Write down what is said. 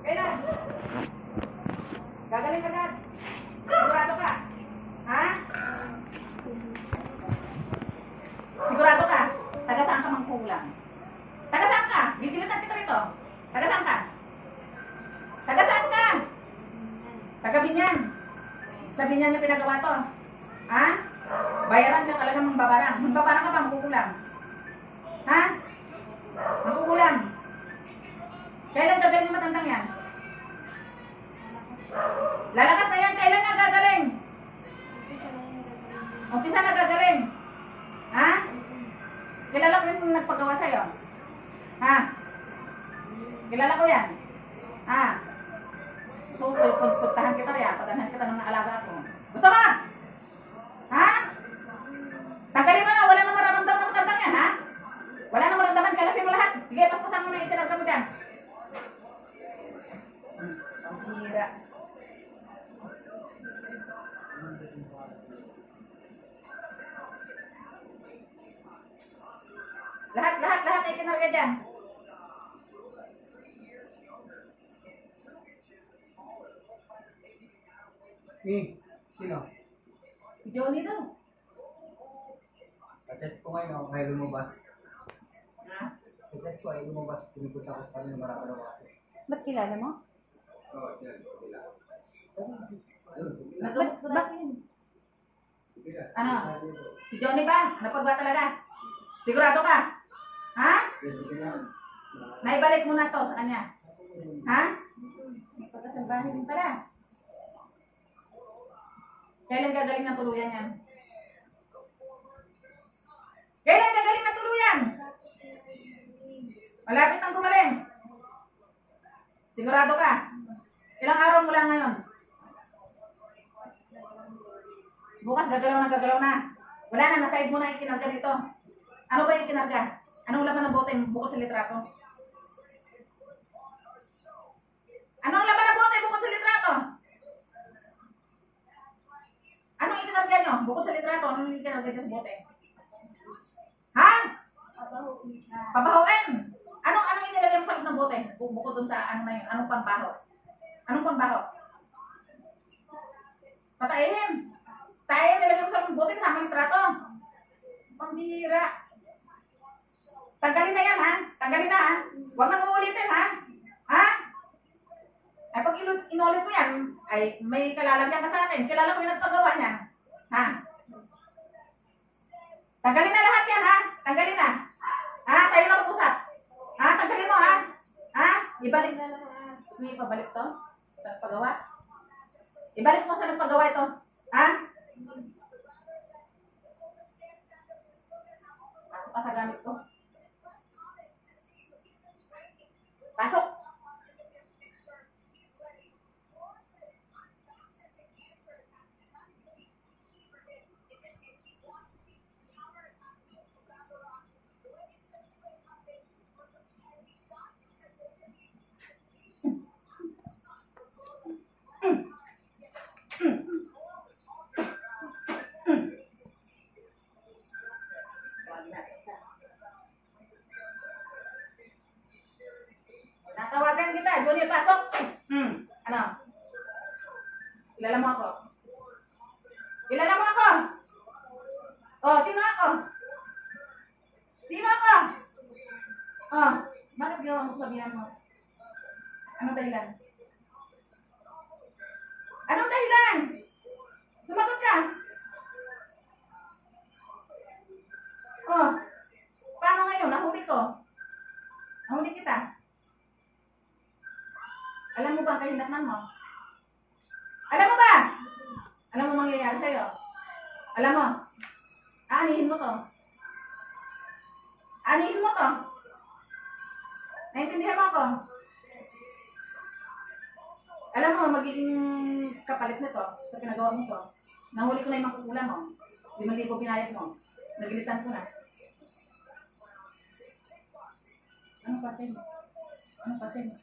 Kailan? Gagaling ka dad. Sigurado ka? Ha? Sigurado ka? Taga saan ka mangkulang? Taga saan ka? Bibilitan kita rito. Taga saan ka? Taga saan ka? Taga Binyan. Sa Binyan niya pinagawa to. Ha? Bayaran ka talaga mambabarang. Mambabarang ka ba? Magkukulang? Ha? Magkukulang? Kailan gagaling yung matandang yan? Lalakas na yan. Kailan na gagaling? Umpisa na gagaling. Ha? Kilala ko yung nagpagawa sa'yo. Ha? Kilala ko yan. Ha? So, puntahan kita rin. Patanhan kita ng alaga ko. Gusto mo? Ha? Tanggalin mo na. Wala nang mararamdaman ng matandang yan, ha? Wala nang mararamdaman. Kalasin mo lahat. Sige, paspasan mo na itinarga mo dyan. Ang hira. Lahat ay kinarga dyan. Sino? Si Johnny daw. Sa chat ko ngayon, ay lumabas. Ha? Sa chat ko ay lumabas. Pinipunta ko sa kanya, marami na kasi. Ba't kilala mo? Oo, yan. Bakit yun? Ano? Si Johnny ba? Napagwa talaga? Sigurado ka? Ha? Naibalik mo na to sa kanya. Ha? Pagkasalbahin din pala. Kailan gagaling na tuluyan yan? Kailan gagaling na tuluyan? Malapit nang gumaling. Sigurado ka? Ilang araw mo lang ngayon? Bukas gagalaw na. Wala na, nasaid mo na yung kinarga dito. Ano ba yung kinarga? Anong laman ng bote bukod sa litrato? Anong laman ng bote bukod sa litrato? Anong ikinarga nyo? Bukod sa litrato, anong ikinarga nyo sa bote? Ha? Pabahoin. Anong inilagay mo sa loob ng bote? Bukod dun sa ano na yun? Anong pambaho? Anong pambaho? Patayin. Tayo nilagay mo sa loob ng bote kasama litrato. Pambira. Tanggalin na yan, ha? Tanggalin na, ha? Huwag nang uulitin, ha? Ha? Ay, pag inulit mo yan, ay may kalalagyan ka sa akin. Kilala ko yung nagpagawa niyan. Ha? Tanggalin na lahat yan, ha? Tanggalin na. Ha? Tayo na mag-usap. Ha? Tanggalin mo, ha? Ha? Ibalik na lang, ha? Gusto niyo ipabalik to? Sa nagpagawa? Ibalik mo sa nagpagawa ito. Ha? Pasok ka sa gamit ko. Pasok! Natawagan kita, Johnny, pasok! Ano? Kilala mo ako? Kilala mo ako? Oh, sino ako? Sino ako? Oh, bakit ginawa mo sabihan mo? Anong dahilan? Anong dahilan? Sumagot ka? Oh, paano ngayon? Nahuli ko. Nahuli kita. Alam mo ba ang kahinatnan mo? Alam mo ba? Alam mo mangyayari sa'yo? Alam mo? Aanihin mo to. Aanihin mo to. Naintindihan mo ako? Alam mo, magiging kapalit nito sa pinagawa mo to. Nahuli ko na yung makukulang mo. 5,000 binayad mo. Nagilitan ko na. Anong pasin mo? Anong pasin mo?